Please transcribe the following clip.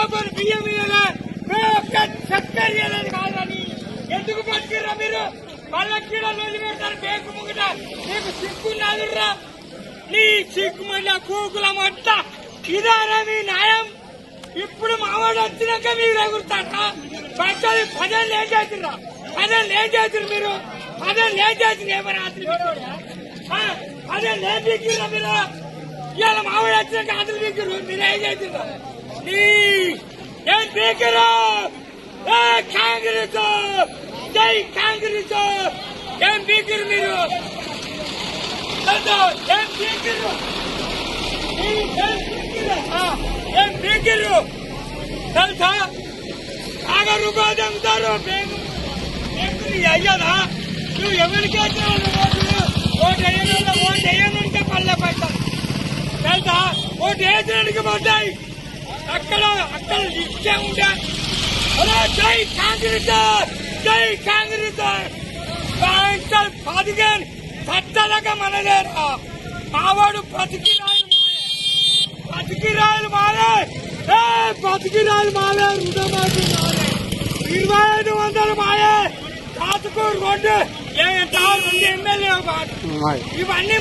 రూపాయలు బియ్యం చక్కెర ఇవ్వలేదు కాదని ఎందుకు పట్టుకురా మీరు? పల్లకీడ రోజు పెడతారు బేకు ముగిట. నీకు సిగ్గున్నాదుర్రా? నీ సిగ్గు మళ్ళీ కూకుల మొట్ట ఇదారా మీ న్యాయం? ఇప్పుడు మావాడు వచ్చినాక మీరు ఎగురుతాట. పదేళ్ళు ఏం చేతుర్రా? పదేళ్ళు ఏం చేతురు మీరు? పదేళ్ళు ఏం చేతురు? ఏమో రాత్రి పదేళ్ళు ఏం దిక్కురా మీరు? ఇవాళ మావాడు వచ్చినాక అతను దిక్కురు మీరేం చేతుర్రా? నీ ఏం దిక్కురా? కాంగ్రెస్ జై కాంగ్రెస్. ఏం దిక్కురు మీరు? ఏం దిక్కురు? ఏం దిక్కురు తెలుసా? ఆగరు గోదంతారు అయ్యదా? నువ్వు ఎవరికి ఓటు వేయనంటే పల్లె పడతావు తెలుసా? ఓటు వేసినందుకు పడ్డాయి. అక్కడ ఇచ్చే ఉంటా. జై కాంగ్రెస్ జై కాంగ్రెస్. పదిహేను చట్టలగా మనదేరా. మావాడు బతికిరాయలు మాలే బతికిరాయలు మాలే రుణమాఫీ మాలే 2500 మాలే కాతుకు 2 ఎమ్మెల్యే ఇవన్నీ